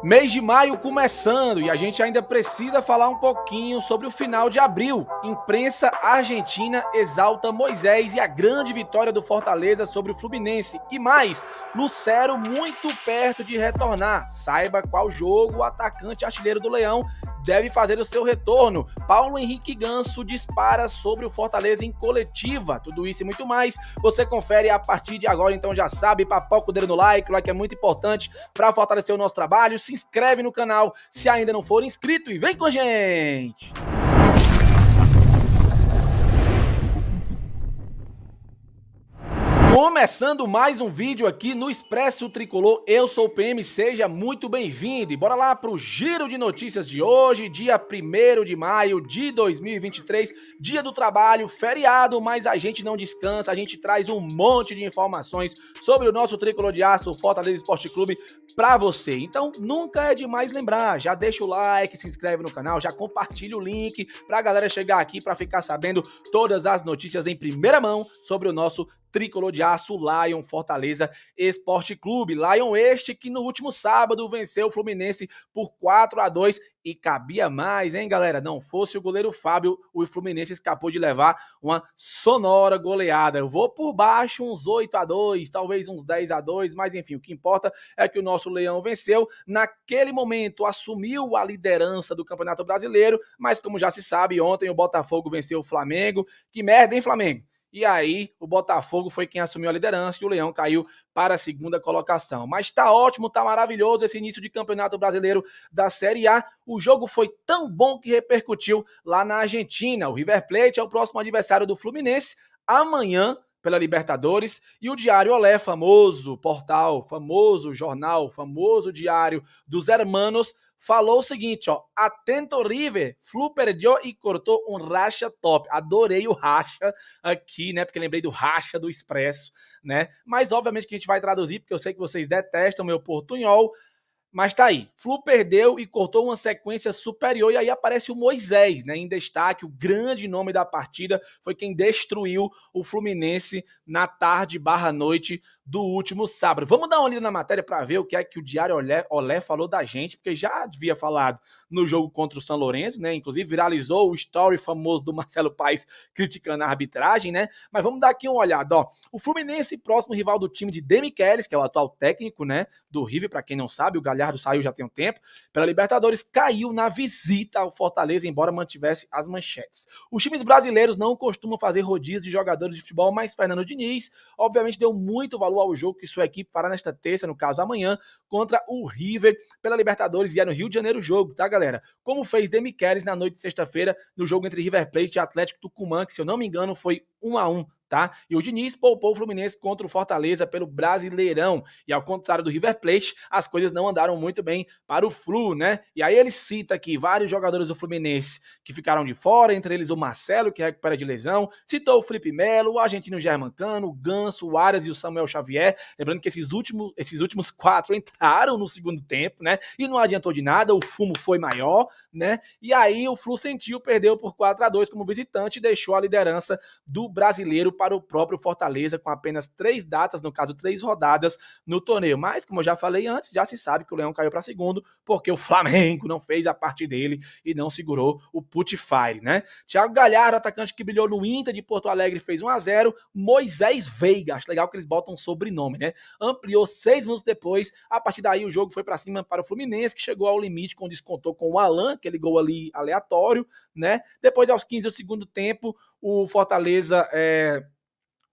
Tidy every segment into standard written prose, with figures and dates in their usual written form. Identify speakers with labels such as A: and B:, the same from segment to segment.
A: Mês de maio começando e a gente ainda precisa falar um pouquinho sobre o final de abril. Imprensa argentina exalta Moisés e a grande vitória do Fortaleza sobre o Fluminense. E mais, Lucero muito perto de retornar. Saiba qual jogo o atacante artilheiro do Leão deve fazer o seu retorno. Paulo Henrique Ganso dispara sobre o Fortaleza em coletiva. Tudo isso e muito mais você confere a partir de agora, então já sabe, papoca o dedo no like, o like é muito importante para fortalecer o nosso trabalho. Se inscreve no canal se ainda não for inscrito e vem com a gente! Começando mais um vídeo aqui no Expresso Tricolor, eu sou o PM, seja muito bem-vindo e bora lá pro giro de notícias de hoje, dia 1º de maio de 2023, dia do trabalho, feriado, mas a gente não descansa, a gente traz um monte de informações sobre o nosso Tricolor de Aço, o Fortaleza Esporte Clube, pra você. Então nunca é demais lembrar, já deixa o like, se inscreve no canal, já compartilha o link pra galera chegar aqui pra ficar sabendo todas as notícias em primeira mão sobre o nosso Tricolor de Aço, Lion Fortaleza Esporte Clube. Lion este que no último sábado venceu o Fluminense por 4-2 e cabia mais, hein, galera? Não fosse o goleiro Fábio, o Fluminense escapou de levar uma sonora goleada. Eu vou por baixo uns 8-2, talvez uns 10-2, mas enfim, o que importa é que o nosso Leão venceu. Naquele momento, assumiu a liderança do Campeonato Brasileiro, mas como já se sabe, ontem o Botafogo venceu o Flamengo. Que merda, hein, Flamengo? E aí, o Botafogo foi quem assumiu a liderança e o Leão caiu para a segunda colocação. Mas tá ótimo, tá maravilhoso esse início de Campeonato Brasileiro da Série A. O jogo foi tão bom que repercutiu lá na Argentina. O River Plate é o próximo adversário do Fluminense amanhã pela Libertadores, e o Diário Olé, famoso portal, famoso jornal, famoso diário dos hermanos, falou o seguinte, ó: atento River, Flu perdeu e cortou um racha top. Adorei o racha aqui, né, porque lembrei do racha do Expresso, né, mas obviamente que a gente vai traduzir, porque eu sei que vocês detestam meu portunhol. Mas tá aí, Flu perdeu e cortou uma sequência superior, e aí aparece o Moisés, né, em destaque, o grande nome da partida, foi quem destruiu o Fluminense na tarde/noite do último sábado. Vamos dar uma olhada na matéria para ver o que é que o Diário Olé falou da gente, porque já havia falado no jogo contra o São Lourenço, né, inclusive viralizou o story famoso do Marcelo Paes criticando a arbitragem, né, mas vamos dar aqui uma olhada, ó. O Fluminense, próximo rival do time de Demichelis, que é o atual técnico, né, do River, para quem não sabe, o Galhardo saiu já tem um tempo, pela Libertadores, caiu na visita ao Fortaleza, embora mantivesse as manchetes. Os times brasileiros não costumam fazer rodízios de jogadores de futebol, mas Fernando Diniz, obviamente, deu muito valor ao jogo que sua equipe fará nesta terça, no caso amanhã, contra o River pela Libertadores, e é no Rio de Janeiro o jogo, tá, galera? Como fez Demichelis na noite de sexta-feira, no jogo entre River Plate e Atlético Tucumã, que, se eu não me engano, foi 1-1. Tá? E o Diniz poupou o Fluminense contra o Fortaleza pelo Brasileirão. E ao contrário do River Plate, as coisas não andaram muito bem para o Flu, né? E aí ele cita aqui vários jogadores do Fluminense que ficaram de fora, entre eles o Marcelo, que recupera de lesão, citou o Felipe Melo, o argentino Germancano, o Ganso, o Arias e o Samuel Xavier. Lembrando que esses últimos 4 entraram no segundo tempo, né? E não adiantou de nada, o fumo foi maior, né? E aí o Flu sentiu, perdeu por 4-2 como visitante e deixou a liderança do Brasileiro para o próprio Fortaleza, com apenas 3 datas, no caso 3 rodadas no torneio. Mas, como eu já falei antes, já se sabe que o Leão caiu para segundo, porque o Flamengo não fez a parte dele e não segurou o Putifire, né? Thiago Galhardo, atacante que brilhou no Inter de Porto Alegre, fez 1-0. Moisés Veiga, acho legal que eles botam sobrenome, né? Ampliou 6 minutos depois. A partir daí o jogo foi para cima para o Fluminense, que chegou ao limite quando descontou com o Alan, aquele gol ali aleatório, né? Depois, aos 15 do segundo tempo, o Fortaleza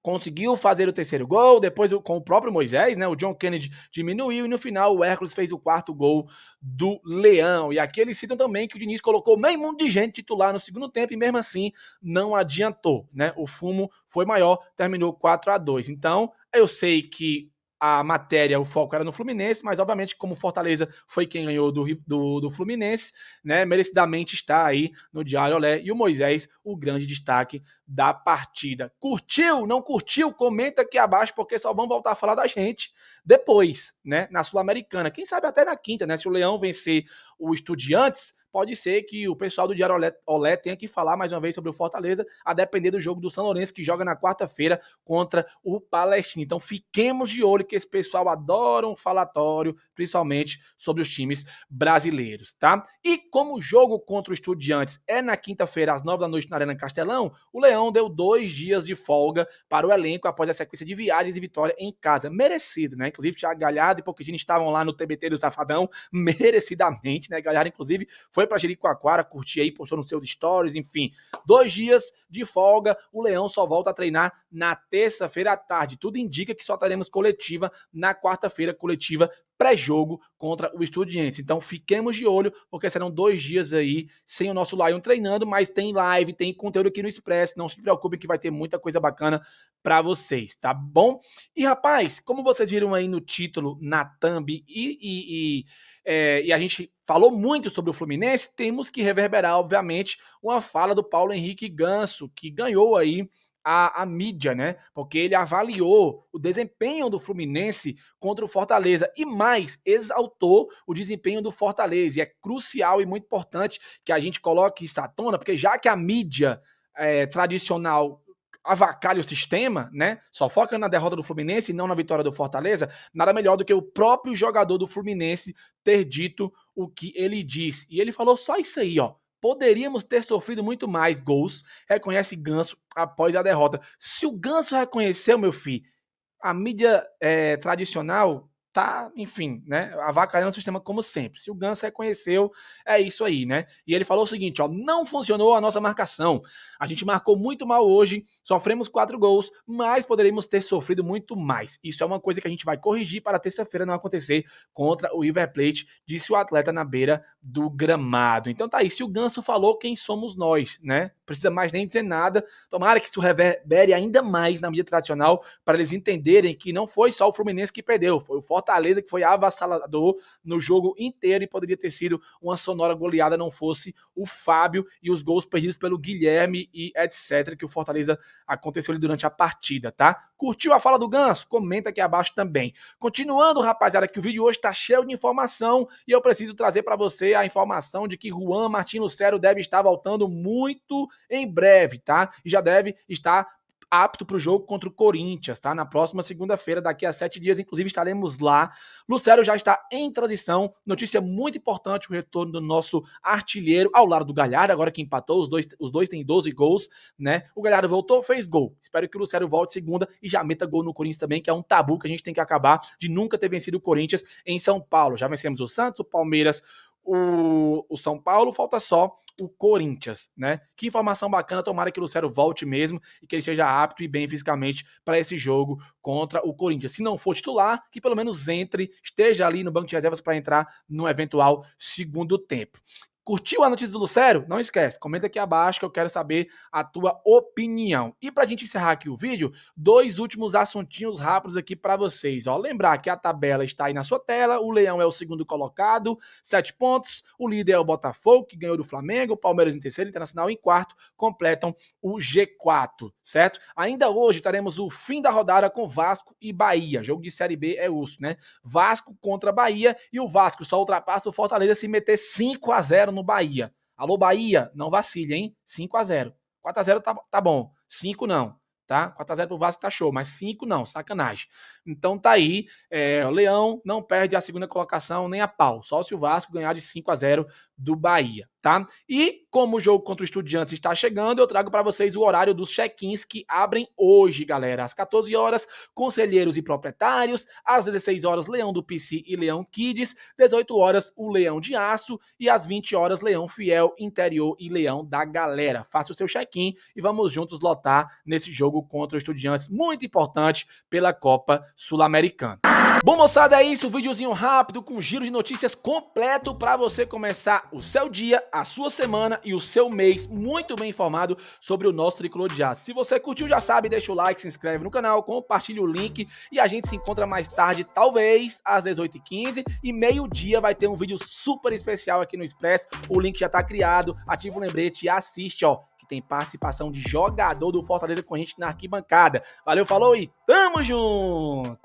A: conseguiu fazer o terceiro gol, depois com o próprio Moisés, né, o John Kennedy diminuiu e no final o Hércules fez o 4º gol do Leão. E aqui eles citam também que o Diniz colocou meio mundo de gente titular no segundo tempo e mesmo assim não adiantou, né? O fumo foi maior, terminou 4-2. Então, eu sei que a matéria, o foco era no Fluminense, mas obviamente como Fortaleza foi quem ganhou do Fluminense, né, merecidamente está aí no Diário Olé, e o Moisés, o grande destaque da partida. Curtiu? Não curtiu? Comenta aqui abaixo, porque só vão voltar a falar da gente depois, né, na Sul-Americana. Quem sabe até na quinta, né, se o Leão vencer o Estudiantes, pode ser que o pessoal do Diário Olé tenha que falar mais uma vez sobre o Fortaleza, a depender do jogo do São Lourenço, que joga na quarta-feira contra o Palestino. Então fiquemos de olho que esse pessoal adora um falatório, principalmente sobre os times brasileiros, tá? E como o jogo contra o Estudiantes é na quinta-feira, às 9 da noite, na Arena Castelão, o Leão deu 2 dias de folga para o elenco após a sequência de viagens e vitória em casa. Merecido, né? Inclusive, Thiago Galhardo e Pochettino estavam lá no TBT do Safadão, merecidamente, né? Galhardo, inclusive, foi para Jericoacoara, curtir aí, postou nos seus stories, enfim. 2 dias de folga, o Leão só volta a treinar na terça-feira à tarde. Tudo indica que só teremos coletiva na quarta-feira, coletiva pré-jogo contra o Estudiantes. Então fiquemos de olho, porque serão 2 dias aí sem o nosso Lion treinando, mas tem live, tem conteúdo aqui no Expresso, não se preocupem que vai ter muita coisa bacana para vocês, tá bom? E rapaz, como vocês viram aí no título, na thumb e a gente falou muito sobre o Fluminense, temos que reverberar, obviamente, uma fala do Paulo Henrique Ganso, que ganhou aí a mídia, né? Porque ele avaliou o desempenho do Fluminense contra o Fortaleza e mais, exaltou o desempenho do Fortaleza. E é crucial e muito importante que a gente coloque isso à tona, porque já que a mídia tradicional avacalha o sistema, né? Só foca na derrota do Fluminense e não na vitória do Fortaleza, nada melhor do que o próprio jogador do Fluminense ter dito o que ele disse. E ele falou só isso aí, ó. Poderíamos ter sofrido muito mais gols, reconhece Ganso após a derrota. Se o Ganso reconheceu, meu filho, a mídia tradicional tá, enfim, né, avacalhando o sistema como sempre. Se o Ganso reconheceu, é isso aí, né? E ele falou o seguinte, ó, não funcionou a nossa marcação. A gente marcou muito mal hoje, sofremos 4 gols, mas poderíamos ter sofrido muito mais. Isso é uma coisa que a gente vai corrigir para terça-feira não acontecer contra o River Plate, disse o atleta na beira do gramado. Então tá aí, se o Ganso falou, quem somos nós, né? Precisa mais nem dizer nada. Tomara que isso reverbere ainda mais na mídia tradicional para eles entenderem que não foi só o Fluminense que perdeu, foi o Fortaleza que foi avassalador no jogo inteiro e poderia ter sido uma sonora goleada não fosse o Fábio e os gols perdidos pelo Guilherme e etc, que o Fortaleza aconteceu ali durante a partida, tá? Curtiu a fala do Ganso? Comenta aqui abaixo também. Continuando, rapaziada, que o vídeo hoje tá cheio de informação e eu preciso trazer para você a informação de que Juan Martín Lucero deve estar voltando muito em breve, tá? E já deve estar apto para o jogo contra o Corinthians, tá? Na próxima segunda-feira, daqui a 7 dias, inclusive estaremos lá. Lucero já está em transição. Notícia muito importante, o retorno do nosso artilheiro ao lado do Galhardo, agora que empatou, os dois têm 12 gols, né? O Galhardo voltou, fez gol. Espero que o Lucero volte segunda e já meta gol no Corinthians também, que é um tabu que a gente tem que acabar de nunca ter vencido o Corinthians em São Paulo. Já vencemos o Santos, o Palmeiras, o São Paulo, falta só o Corinthians, né? Que informação bacana, tomara que o Lucero volte mesmo e que ele esteja apto e bem fisicamente para esse jogo contra o Corinthians. Se não for titular, que pelo menos entre, esteja ali no banco de reservas para entrar no eventual segundo tempo. Curtiu a notícia do Lucero? Não esquece, comenta aqui abaixo que eu quero saber a tua opinião. E pra gente encerrar aqui o vídeo, 2 últimos assuntinhos rápidos aqui para vocês. Ó, lembrar que a tabela está aí na sua tela, o Leão é o segundo colocado, 7 pontos, o líder é o Botafogo, que ganhou do Flamengo, o Palmeiras em terceiro, Internacional em quarto, completam o G4, certo? Ainda hoje teremos o fim da rodada com Vasco e Bahia, jogo de Série B é osso, né? Vasco contra Bahia e o Vasco só ultrapassa o Fortaleza se meter 5-0 no Bahia. Alô, Bahia, não vacile, hein? 5-0. 4-0 tá bom. 5 não, tá? 4-0 pro Vasco tá show, mas 5 não, sacanagem. Então tá aí, o Leão não perde a segunda colocação nem a pau, só se o Vasco ganhar de 5-0 do Bahia, tá? E como o jogo contra o Estudiantes está chegando, eu trago para vocês o horário dos check-ins que abrem hoje, galera. Às 14 horas, conselheiros e proprietários. Às 16 horas, Leão do PC e Leão Kids. 18 horas, o Leão de Aço. E às 20 horas, Leão Fiel, Interior e Leão da Galera. Faça o seu check-in e vamos juntos lotar nesse jogo contra o Estudiantes, muito importante pela Copa Sul-Americana. Bom, moçada, é isso, um videozinho rápido com um giro de notícias completo para você começar o seu dia, a sua semana e o seu mês muito bem informado sobre o nosso Tricolor de Aço. Se você curtiu, já sabe, deixa o like, se inscreve no canal, compartilha o link e a gente se encontra mais tarde, talvez às 18h15 e meio-dia vai ter um vídeo super especial aqui no Expresso. O link já tá criado, ativa o lembrete e assiste, ó, que tem participação de jogador do Fortaleza com a gente na arquibancada. Valeu, falou e tamo junto!